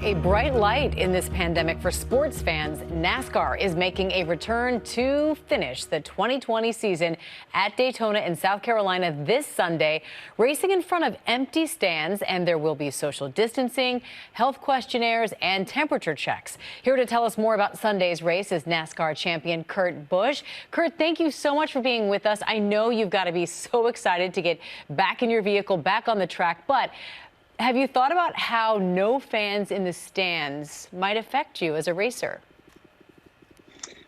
A bright light in this pandemic for sports fans. NASCAR is making a return to finish the 2020 season at Daytona in South Carolina this Sunday, racing in front of empty stands, and there will be social distancing, health questionnaires, and temperature checks. Here to tell us more about Sunday's race is NASCAR champion Kurt Busch. Kurt, thank you so much for being with us. I know you've got to be so excited to get back in your vehicle, back on the track, but have you thought about how no fans in the stands might affect you as a racer?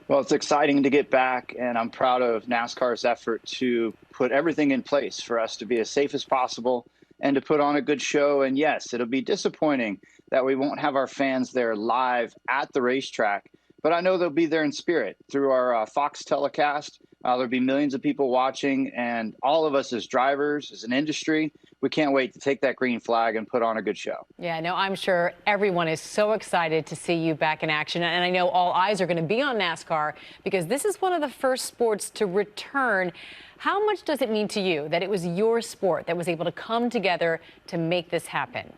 Well, it's exciting to get back, and I'm proud of NASCAR's effort to put everything in place for us to be as safe as possible and to put on a good show. And yes, it'll be disappointing that we won't have our fans there live at the racetrack, but I know they'll be there in spirit through our Fox telecast. There'll be millions of people watching, and all of us as drivers, as an industry, we can't wait to take that green flag and put on a good show. Yeah, no, I'm sure everyone is so excited to see you back in action. And I know all eyes are going to be on NASCAR because this is one of the first sports to return. How much does it mean to you that it was your sport that was able to come together to make this happen?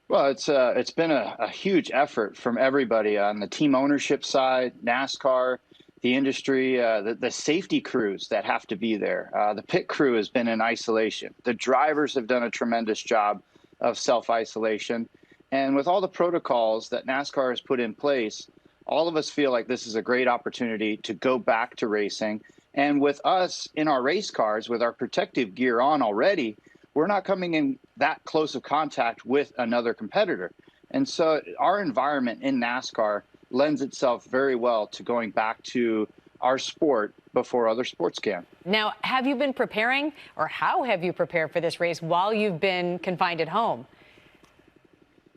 Well, it's been a huge effort from everybody on the team ownership side, NASCAR, the industry, the safety crews that have to be there. The pit crew has been in isolation. The drivers have done a tremendous job of self-isolation. And with all the protocols that NASCAR has put in place, all of us feel like this is a great opportunity to go back to racing. And with us in our race cars, with our protective gear on already, we're not coming in that close of contact with another competitor. And so our environment in NASCAR lends itself very well to going back to our sport before other sports can. Now, have you been preparing, or how have you prepared for this race while you've been confined at home?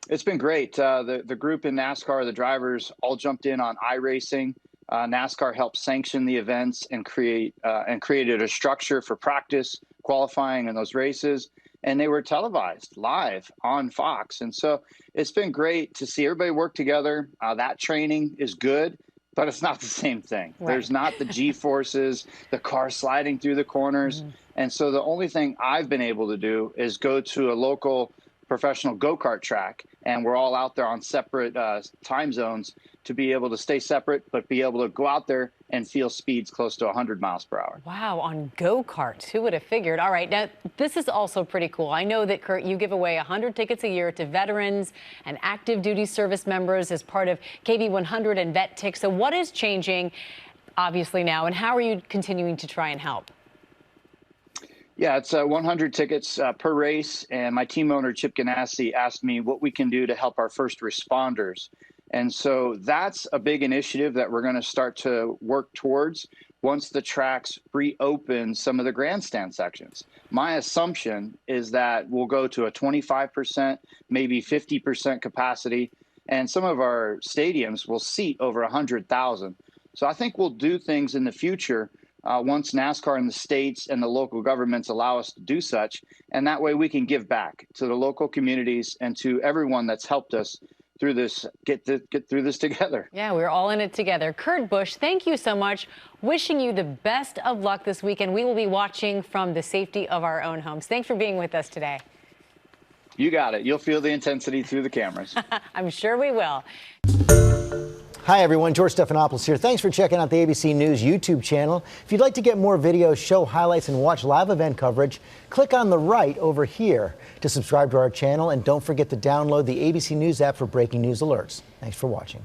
It's been great. The group in NASCAR, the drivers, all jumped in on iRacing. NASCAR helped sanction the events and created a structure for practice, qualifying, in those races. And they were televised live on Fox. And so it's been great to see everybody work together. That training is good, but it's not the same thing. Right. There's not the G-forces, the car sliding through the corners. And so the only thing I've been able to do is go to a local professional go-kart track, and we're all out there on separate time zones to be able to stay separate, but be able to go out there and feel speeds close to 100 miles per hour. Wow, on go-karts, who would have figured? All right, now this is also pretty cool. I know that, Kurt, you give away 100 tickets a year to veterans and active duty service members as part of KB100 and Vet Tick. So what is changing, obviously, now, and how are you continuing to try and help? Yeah, it's 100 tickets per race, and my team owner, Chip Ganassi, asked me what we can do to help our first responders. And so that's a big initiative that we're going to start to work towards once the tracks reopen some of the grandstand sections. My assumption is that we'll go to a 25%, maybe 50% capacity, and some of our stadiums will seat over 100,000. So I think we'll do things in the future once NASCAR in the states and the local governments allow us to do such. And that way we can give back to the local communities and to everyone that's helped us through this, get through this together. Yeah, we're all in it together. Kurt Busch, thank you so much. Wishing you the best of luck this weekend. We will be watching from the safety of our own homes. Thanks for being with us today. You got it. You'll feel the intensity through the cameras. I'm sure we will. Hi, everyone. George Stephanopoulos here. Thanks for checking out the ABC News YouTube channel. If you'd like to get more videos, show highlights, and watch live event coverage, click on the right over here to subscribe to our channel. And don't forget to download the ABC News app for breaking news alerts. Thanks for watching.